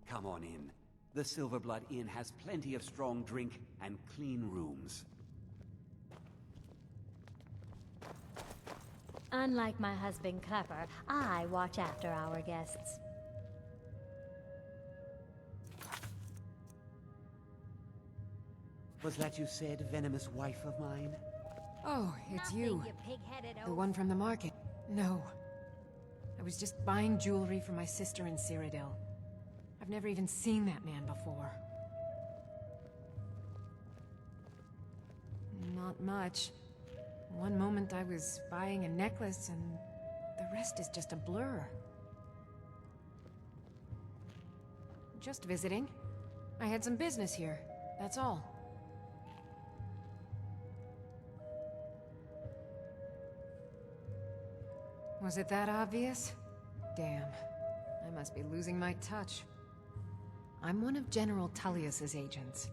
Come on in. The Silverblood Inn has plenty of strong drink and clean rooms. Unlike my husband Klepper, I watch after our guests. Was that you said, venomous wife of mine? Oh, it's you. The one from the market. No. I was just buying jewelry for my sister in Cyrodiil. I've never even seen that man before. Not much. One moment I was buying a necklace, and the rest is just a blur. Just visiting. I had some business here, that's all. Was it that obvious? Damn. I must be losing my touch. I'm one of General Tullius's agents.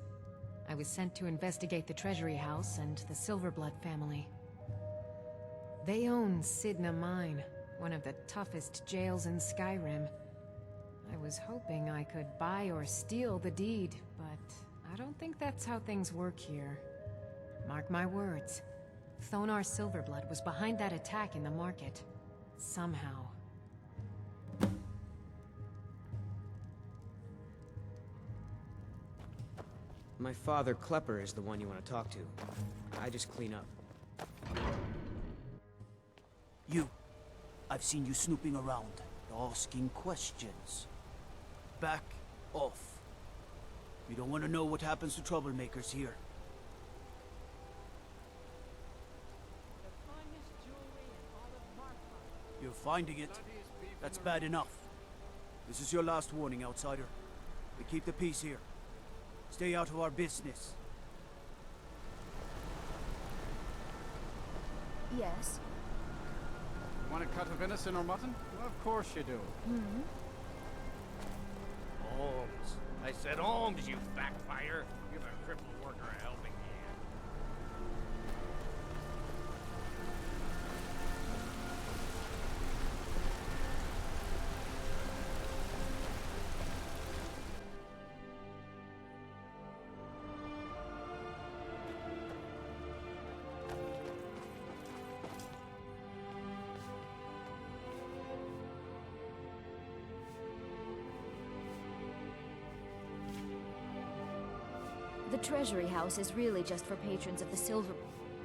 I was sent to investigate the Treasury House and the Silverblood family. They own Sidna Mine, one of the toughest jails in Skyrim. I was hoping I could buy or steal the deed, but I don't think that's how things work here. Mark my words. Thonar Silverblood was behind that attack in the market. Somehow. My father, Klepper, is the one you want to talk to. I just clean up. You. I've seen you snooping around, asking questions. Back off. We don't want to know what happens to troublemakers here. You're finding it. That's bad enough. This is your last warning, outsider. We keep the peace here. Stay out of our business. Yes. Want a cut of venison or mutton? Well, of course you do. Holmes. I said Holmes, you backfire. Give a crippled worker a helping hand. The Treasury House is really just for patrons of the Silver...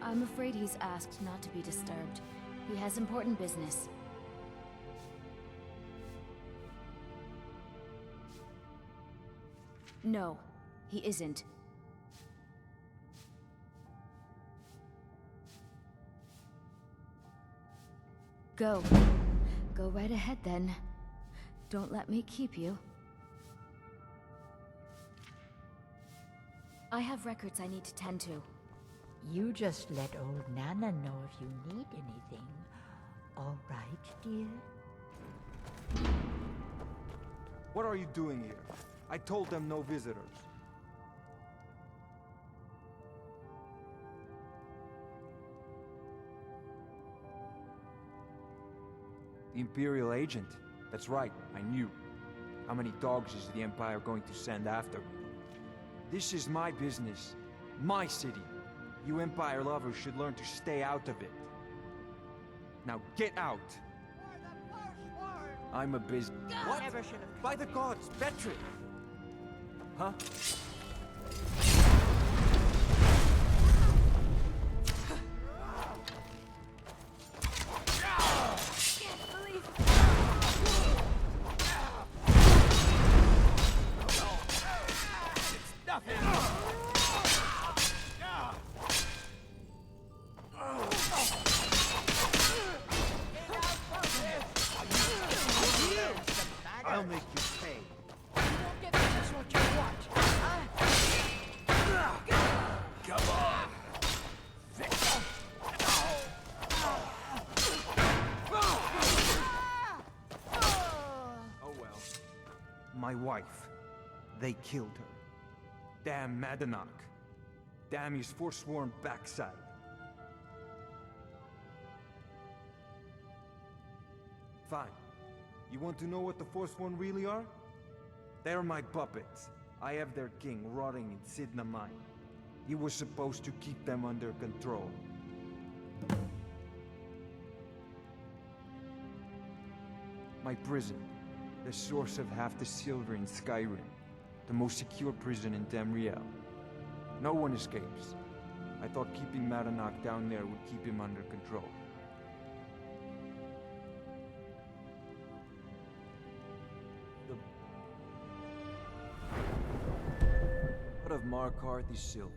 I'm afraid he's asked not to be disturbed. He has important business. No, he isn't. Go. Go right ahead then. Don't let me keep you. I have records I need to tend to. You just let old Nana know if you need anything. All right, dear? What are you doing here? I told them no visitors. The Imperial agent. That's right, I knew. How many dogs is the Empire going to send after me? This is my business. My city. You Empire lovers should learn to stay out of it. Now get out! I'm a busy... What? By the gods, Betri! Huh? I'll make you pay. You won't get just what you want. Come on! Oh well. My wife. They killed her. Damn Madanach. Damn his forsworn backside. Fine. You want to know what the Forsworn really are? They're my puppets. I have their king rotting in Sidna mine. He was supposed to keep them under control. My prison, the source of half the silver in Skyrim, the most secure prison in Tamriel. No one escapes. I thought keeping Madanach down there would keep him under control. What of Markarth is Sil?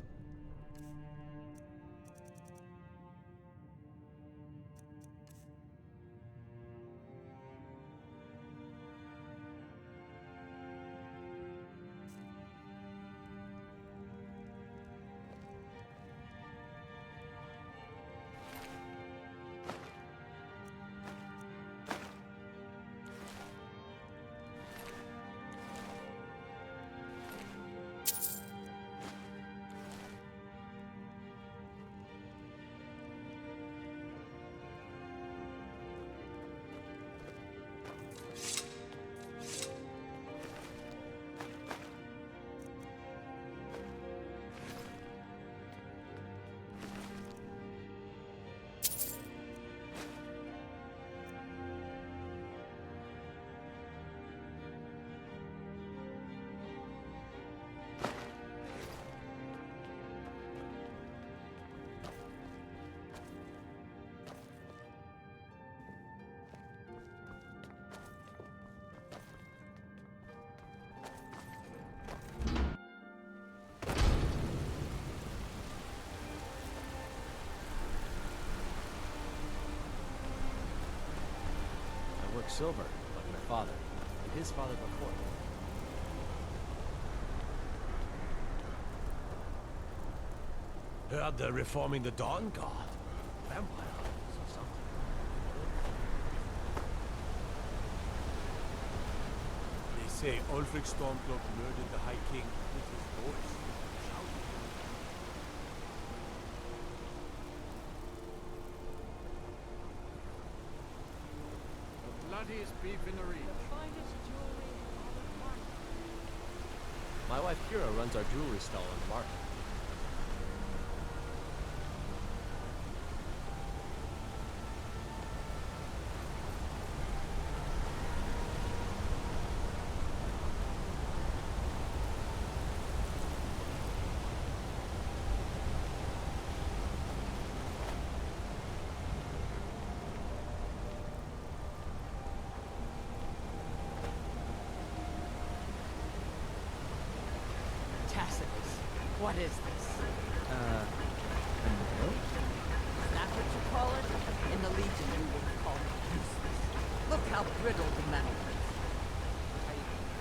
I work silver, like my father, and his father before. Heard they're reforming the Dawn Guard. Vampire hunters or something. They say Ulfric Stormcloak murdered the High King with his voice. Shouting. The bloodiest beef in the region. My wife Kira runs our jewelry stall on the market. Tacitus, what is this? A note? Is that what you call it? In the Legion, we would call it useless. Look how brittle the metal is.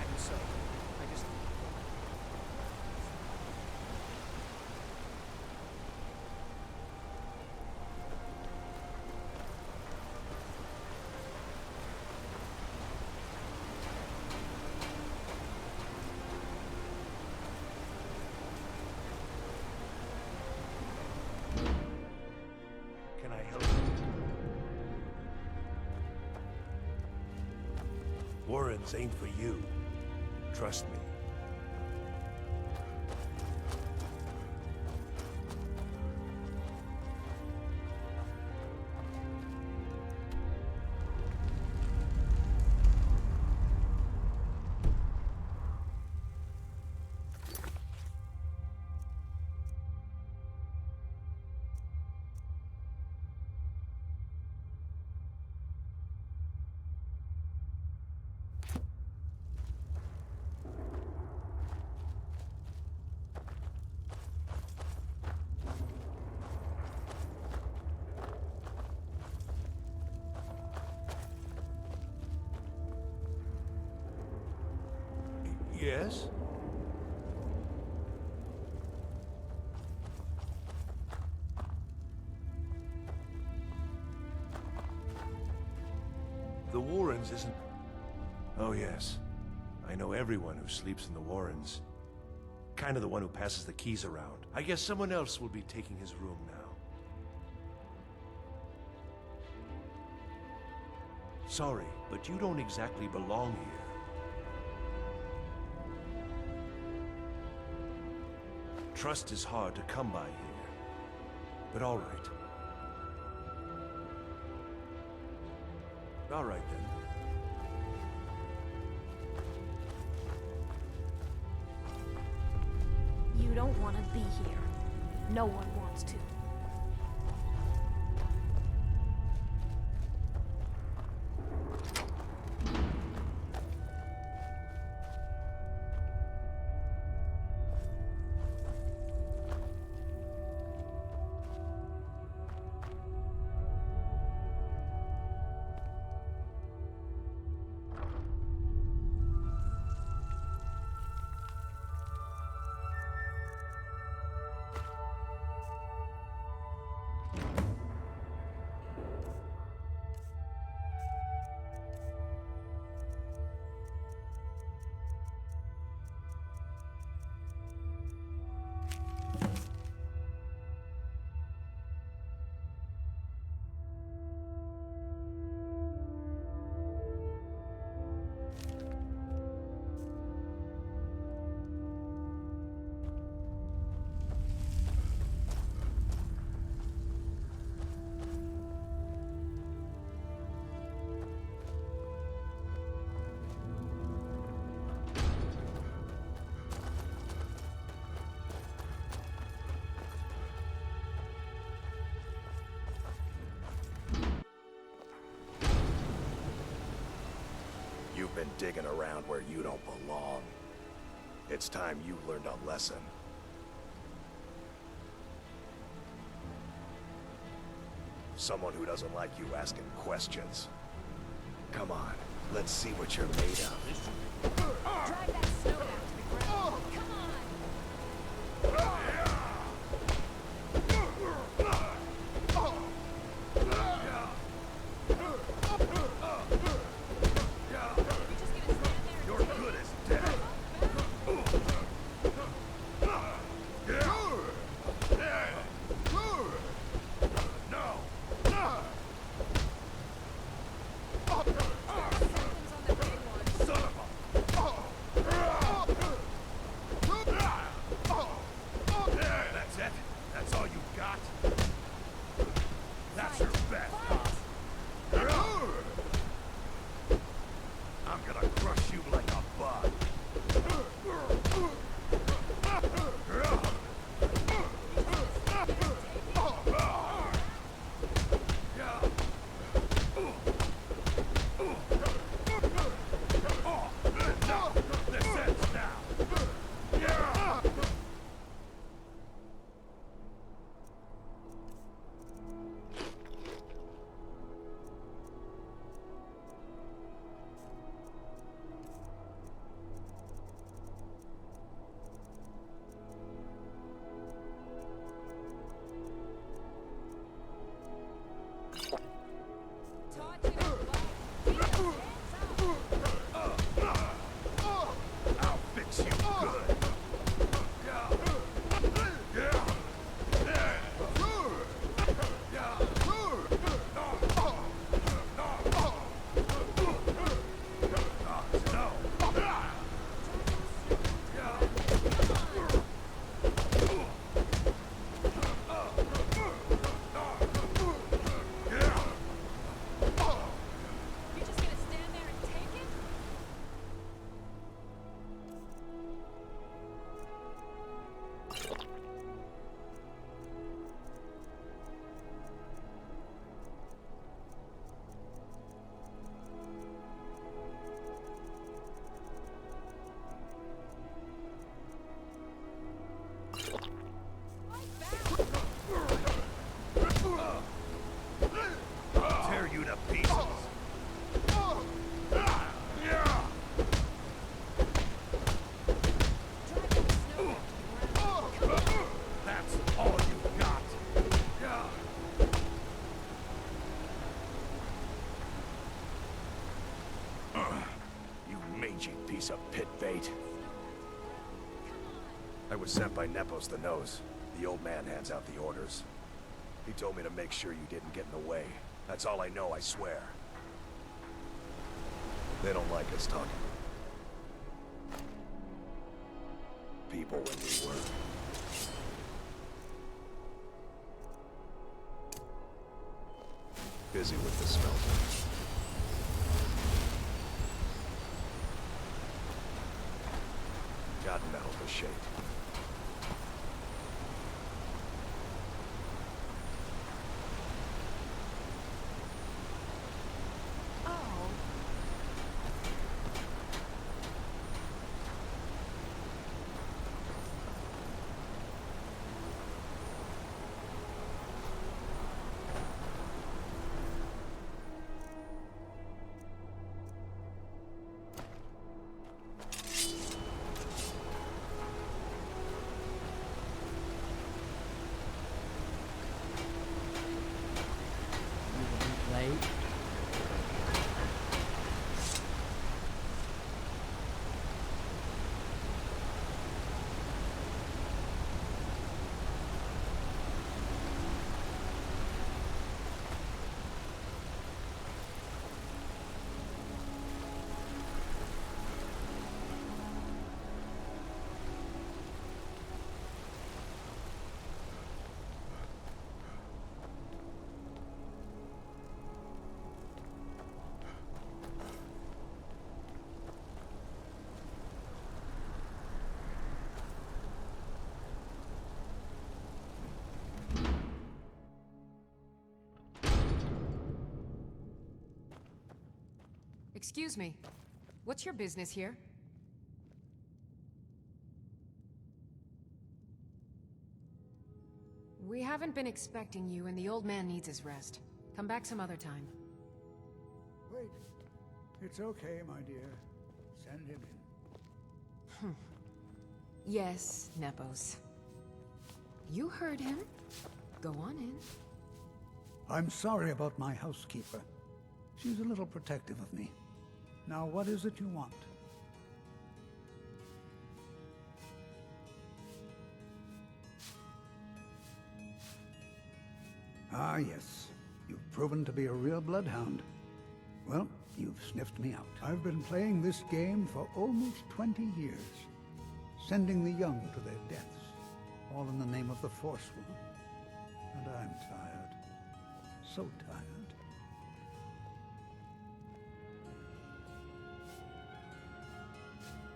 I'm sorry. I just... Can I help you? Warrens ain't for you. Trust me. Yes? The Warrens isn't... Oh, yes. I know everyone who sleeps in the Warrens. Kind of the one who passes the keys around. I guess someone else will be taking his room now. Sorry, but you don't exactly belong here. Trust is hard to come by here. But all right. All right, then. You don't want to be here. No one wants to. You've been digging around where you don't belong. It's time you learned a lesson. Someone who doesn't like you asking questions. Come on, let's see what you're made of. Drive that snowman to the ground. Come on! You're good as dead. That's it? That's all you got? That's your best, huh? I'm gonna crush you like a bug. This ends now. I'll fix you good. You're just gonna stand there and take it? I'll tear you to pieces. That's all you got. You mangy piece of pit bait. I was sent by Nepos the Nose. The old man hands out the orders. He told me to make sure you didn't get in the way. That's all I know, I swear. They don't like us talking. People when we were. busy with the smelter. Gotten to help us shape. Excuse me. What's your business here? We haven't been expecting you, and the old man needs his rest. Come back some other time. Wait. It's okay, my dear. Send him in. Yes, Nepos. You heard him. Go on in. I'm sorry about my housekeeper. She's a little protective of me. Now, what is it you want? Ah, yes. You've proven to be a real bloodhound. Well, you've sniffed me out. I've been playing this game for almost 20 years, sending the young to their deaths, all in the name of the Forsworn. And I'm tired. So tired.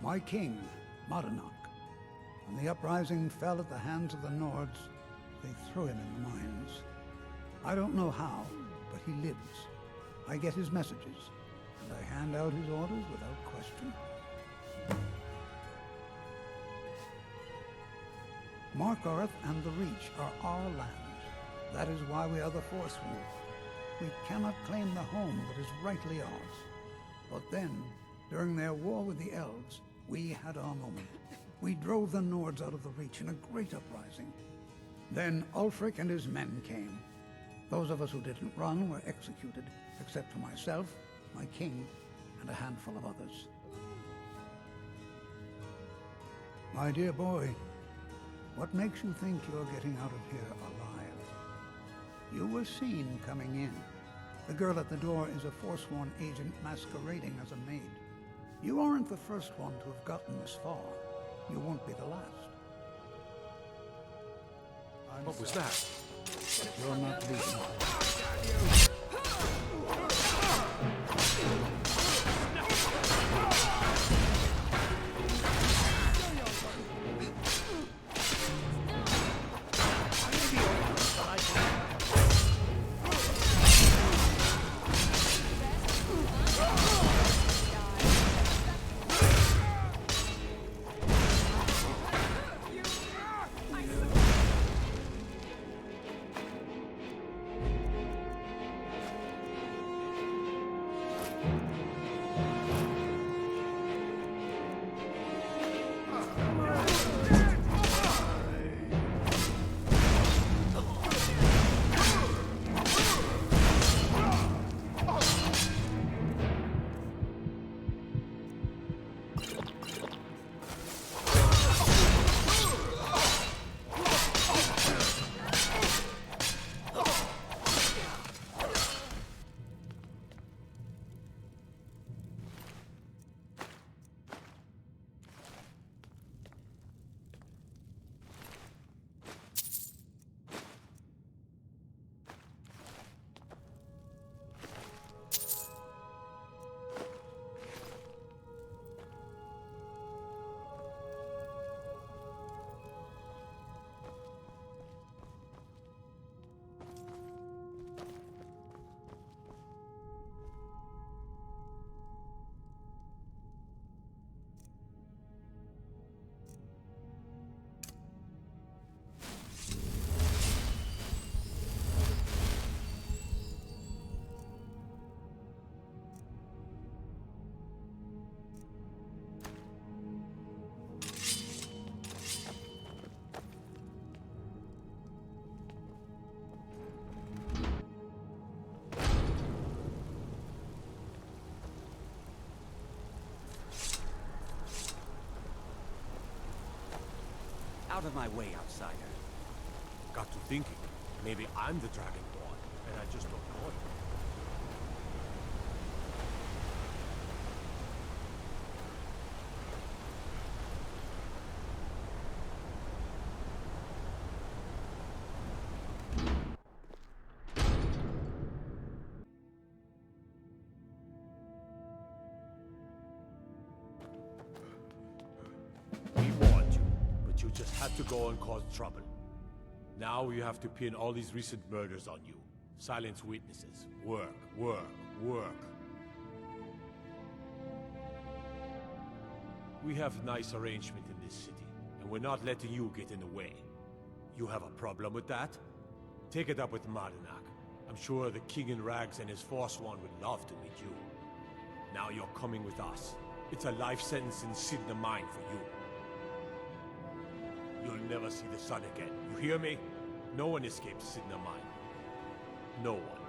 My king, Madanach, when the uprising fell at the hands of the Nords, they threw him in the mines. I don't know how, but he lives. I get his messages, and I hand out his orders without question. Markarth and the Reach are our lands. That is why we are the Forsworn. We cannot claim the home that is rightly ours. But then, during their war with the Elves, we had our moment. We drove the Nords out of the Reach in a great uprising. Then Ulfric and his men came. Those of us who didn't run were executed, except for myself, my king, and a handful of others. My dear boy, what makes you think you're getting out of here alive? You were seen coming in. The girl at the door is a Forsworn agent masquerading as a maid. You aren't the first one to have gotten this far. You won't be the last. What was that? You're not beaten. Out of my way, outsider. Got to thinking. Maybe I'm the Dragonborn, and I just don't know it. You just had to go and cause trouble. Now you have to pin all these recent murders on you. Silence witnesses. Work, work, work. We have a nice arrangement in this city, and we're not letting you get in the way. You have a problem with that? Take it up with Martinak. I'm sure the King in Rags and his Forsworn would love to meet you. Now you're coming with us. It's a life sentence in Sidna Mine for you. You'll never see the sun again. You hear me? No one escapes Sidna Mine. No one.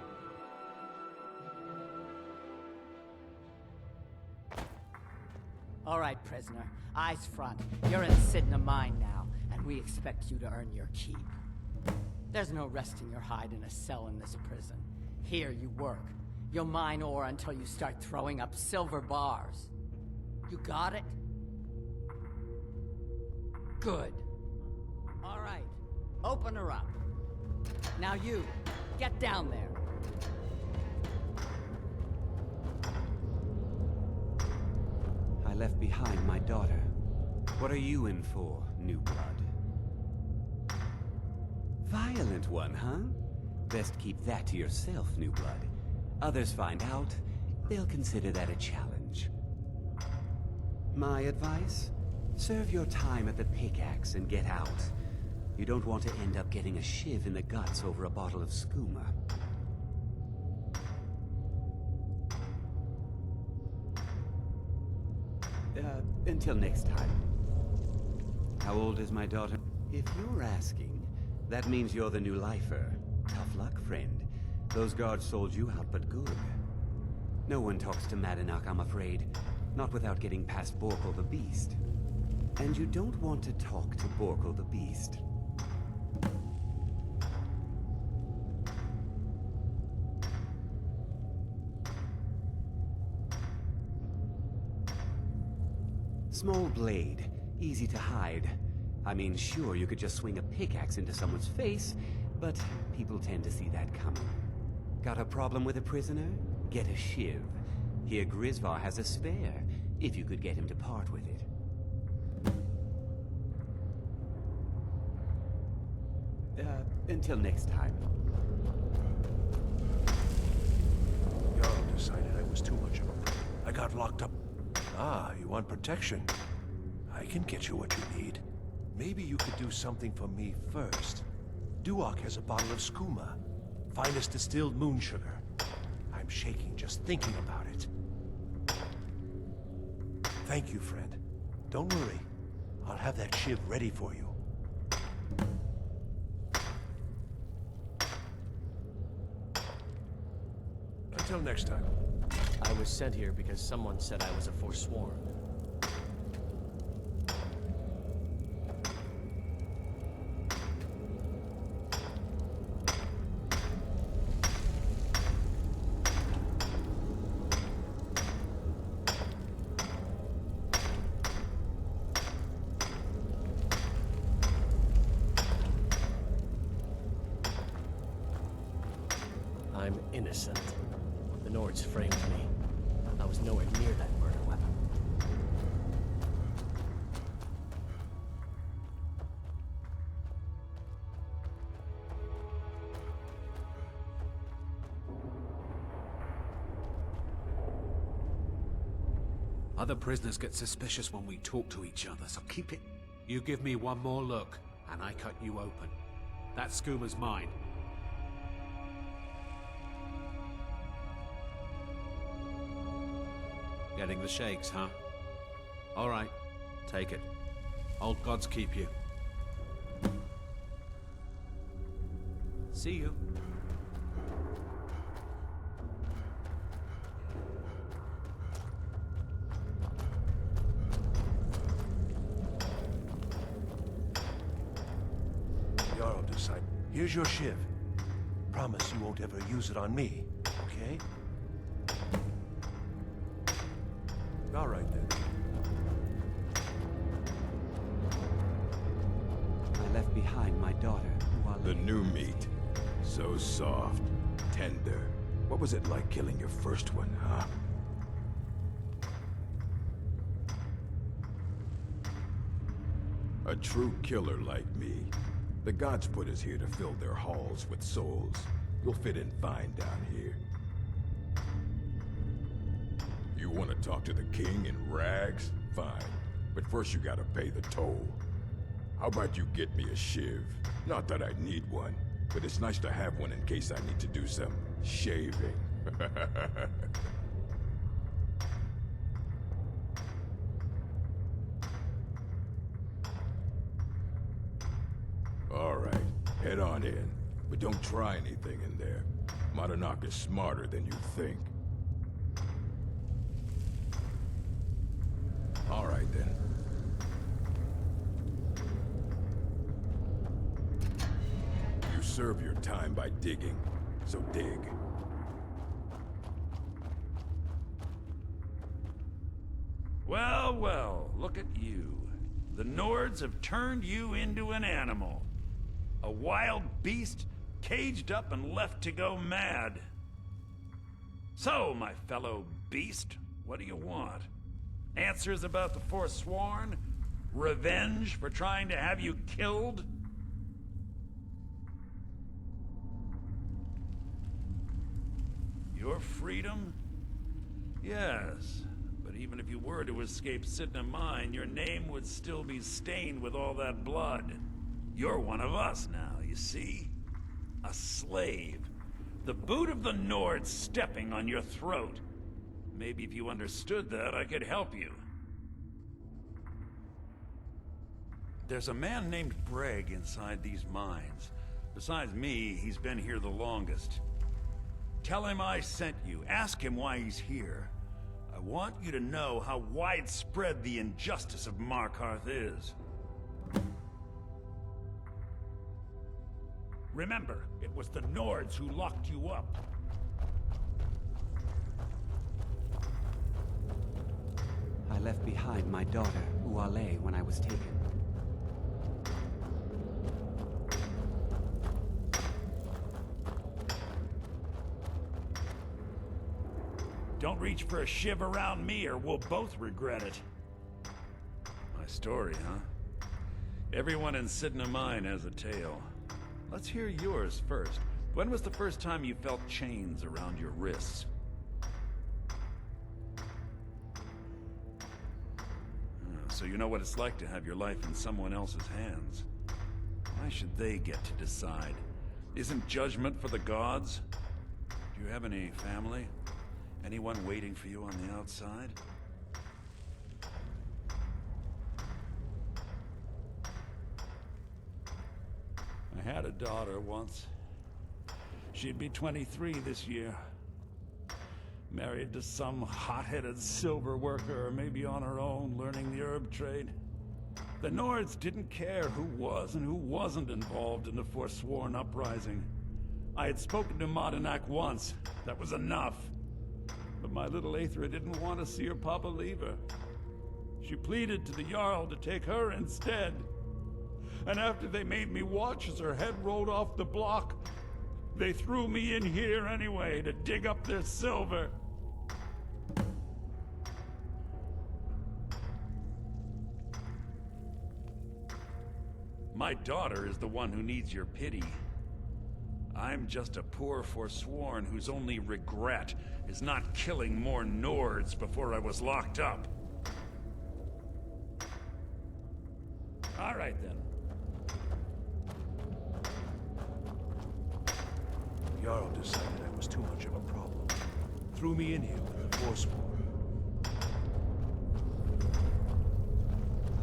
All right, prisoner. Eyes front. You're in Sidna Mine now, and we expect you to earn your keep. There's no resting your hide in a cell in this prison. Here you work. You'll mine ore until you start throwing up silver bars. You got it? Good. All right. Open her up. Now you, get down there. I left behind my daughter. What are you in for, new blood? Violent one, huh? Best keep that to yourself, new blood. Others find out, they'll consider that a challenge. My advice? Serve your time at the pickaxe and get out. You don't want to end up getting a shiv in the guts over a bottle of skooma. Until next time. How old is my daughter? If you're asking, that means you're the new lifer. Tough luck, friend. Those guards sold you out, but good. No one talks to Madanak, I'm afraid. Not without getting past Borkle the Beast. And you don't want to talk to Borkle the Beast. Small blade, easy to hide. I mean, sure, you could just swing a pickaxe into someone's face, but people tend to see that coming. Got a problem with a prisoner? Get a shiv. Here Grisvar has a spare, if you could get him to part with it. Until next time. Jarl decided I was too much of a prick. I got locked up. Ah, you want protection? I can get you what you need. Maybe you could do something for me first. Duak has a bottle of skooma. Finest distilled moon sugar. I'm shaking just thinking about it. Thank you, friend. Don't worry. I'll have that shiv ready for you. Until next time. I was sent here because someone said I was a Forsworn. I'm innocent. The Nords framed me. I was nowhere near that murder weapon. Other prisoners get suspicious when we talk to each other, so keep it. You give me one more look, and I cut you open. That skooma's mine. Getting the shakes, huh? All right, take it. Old gods keep you. See you. decided. Here's your shiv. Promise you won't ever use it on me, okay? All right then. I left behind my daughter, The new meat. So soft, tender. What was it like killing your first one, huh? A true killer like me. The gods put us here to fill their halls with souls. You'll fit in fine down here. You want to talk to the king in rags? Fine. But first you gotta pay the toll. How about you get me a shiv? Not that I need one, but it's nice to have one in case I need to do some shaving. All right, head on in. But don't try anything in there. Monarch is smarter than you think. All right then. You serve your time by digging, so dig. Well, well, look at you. The Nords have turned you into an animal. A wild beast, caged up and left to go mad. So, my fellow beast, what do you want? Answers about the Forsworn? Revenge for trying to have you killed? Your freedom? Yes, but even if you were to escape Sidna Mine, your name would still be stained with all that blood. You're one of us now, you see? A slave. The boot of the Nords stepping on your throat. Maybe if you understood that, I could help you. There's a man named Breg inside these mines. Besides me, he's been here the longest. Tell him I sent you. Ask him why he's here. I want you to know how widespread the injustice of Markarth is. Remember, it was the Nords who locked you up. I left behind my daughter, Uale, when I was taken. Don't reach for a shiv around me or we'll both regret it. My story, huh? Everyone in Sidna Mine has a tale. Let's hear yours first. When was the first time you felt chains around your wrists? So you know what it's like to have your life in someone else's hands. Why should they get to decide? Isn't judgment for the gods? Do you have any family? Anyone waiting for you on the outside? I had a daughter once. She'd be 23 this year. Married to some hot-headed silver worker, or maybe on her own, learning the herb trade. The Nords didn't care who was and who wasn't involved in the Forsworn uprising. I had spoken to Monarch once. That was enough. But my little Aethra didn't want to see her papa leave her. She pleaded to the Jarl to take her instead. And after they made me watch as her head rolled off the block, they threw me in here anyway to dig up their silver. My daughter is the one who needs your pity. I'm just a poor Forsworn whose only regret is not killing more Nords before I was locked up. All right then. Jarl decided I was too much of a problem. Threw me in here with the Forsworn.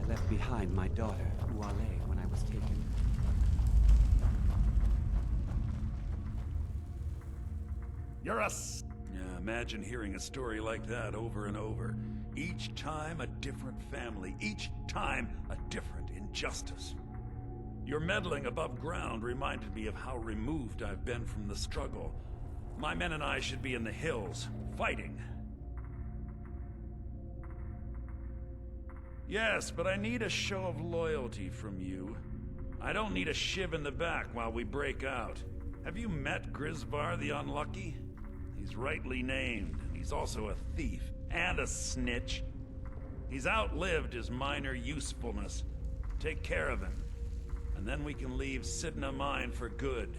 I left behind my daughter, Uale, when I was taken. You're a imagine hearing a story like that over and over. Each time a different family, each time a different injustice. Your meddling above ground reminded me of how removed I've been from the struggle. My men and I should be in the hills, fighting. Yes, but I need a show of loyalty from you. I don't need a shiv in the back while we break out. Have you met Grisvar the Unlucky? He's rightly named, and he's also a thief and a snitch. He's outlived his minor usefulness. Take care of him, and then we can leave Sidna Mine for good.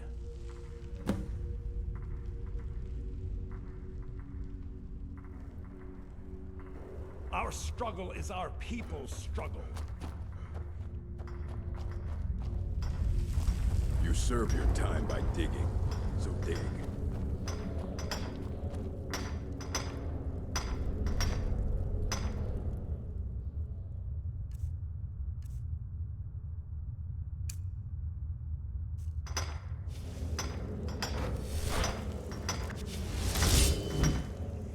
Our struggle is our people's struggle. You serve your time by digging, so dig.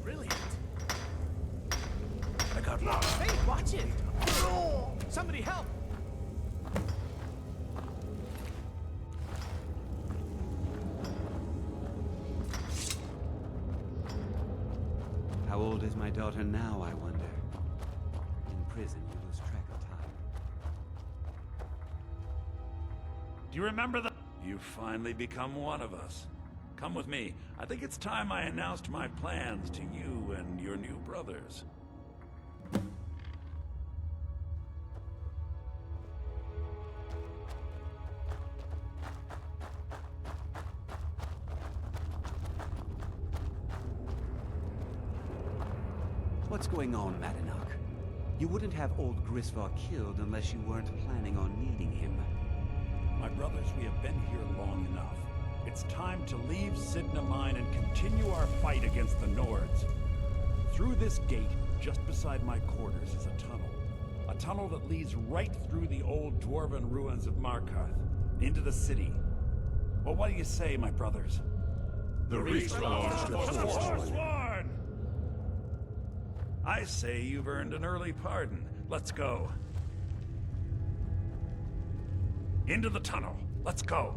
Brilliant. I got lost. Hey, watch it! Somebody help! How old is my daughter now, I wonder? In prison, you lose track of time. Do you remember the... You've finally become one of us. Come with me. I think it's time I announced my plans to you and your new brothers. What's going on, Madanach? You wouldn't have old Grisvar killed unless you weren't planning on needing him. My brothers, we have been here long enough. It's time to leave Sidna Mine and continue our fight against the Nords. Through this gate, just beside my quarters, is a tunnel. A tunnel that leads right through the old dwarven ruins of Markarth, into the city. Well, what do you say, my brothers? The Reach belongs to the Forsworn! I say you've earned an early pardon. Let's go. Into the tunnel. Let's go.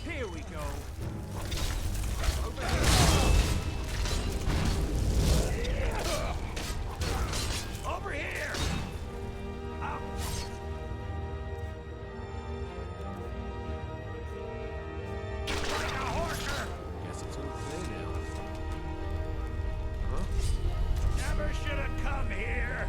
Here we go. Over here! Up! Like a horker! Guess it's all clear now. Never should have come here!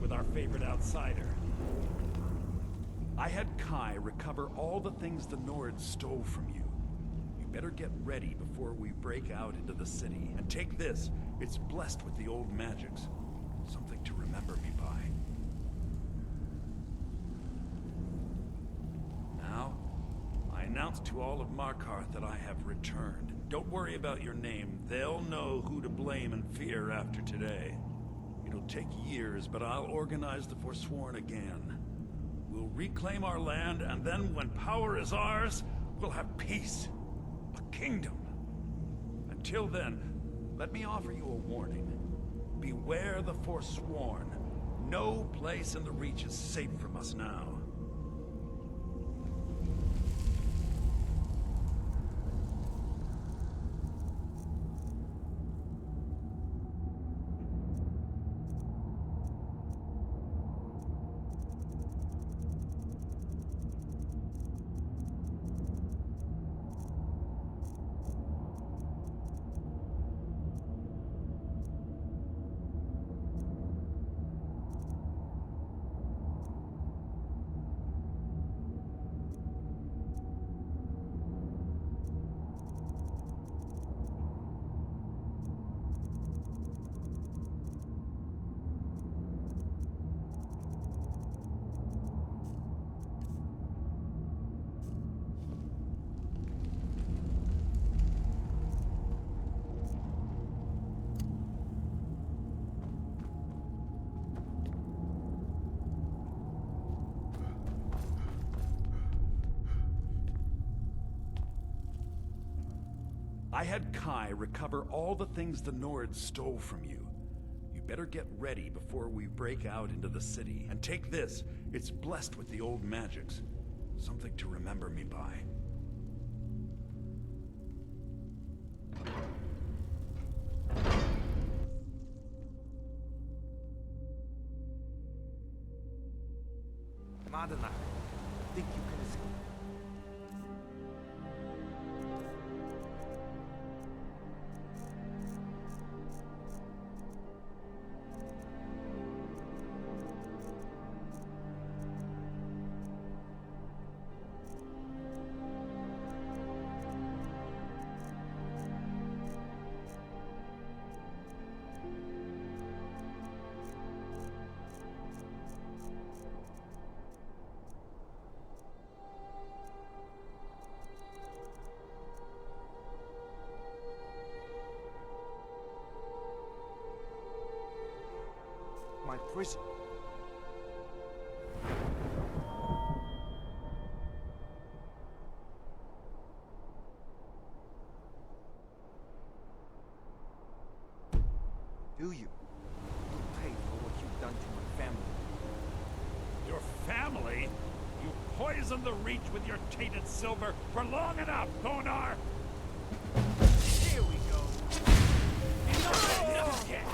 word with our favorite outsider. I had Kai recover all the things the Nords stole from you. You better get ready before we break out into the city. And take this, it's blessed with the old magics. Something to remember me by. Now, I announce to all of Markarth that I have returned. Don't worry about your name. They'll know who to blame and fear after today. It'll take years, but I'll organize the Forsworn again. We'll reclaim our land, and then when power is ours, we'll have peace. A kingdom. Until then, let me offer you a warning. Beware the Forsworn. No place in the Reach is safe from us now. I had Kai recover all the things the Nords stole from you. You better get ready before we break out into the city. And take this, it's blessed with the old magics. Something to remember me by. Madana, I think you can escape. My prison. Do you? You'll pay for what you've done to my family. Your family? You poisoned the Reach with your tainted silver for long enough, Bonar! Here we go. Enough again.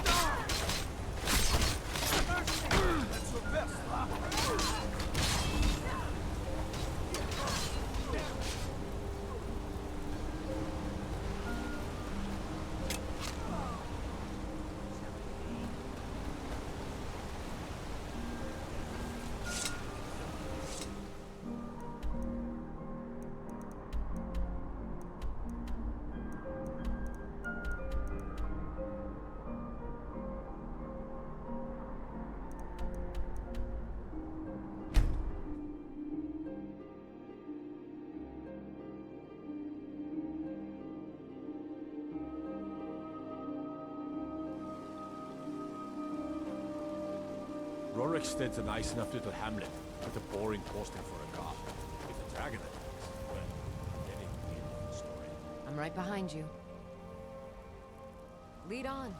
That's your best, huh? Rorikstead's a nice enough little hamlet, with a boring posting for a cop. If the dragon attacks, well, then it will be a different story. I'm right behind you. Lead on.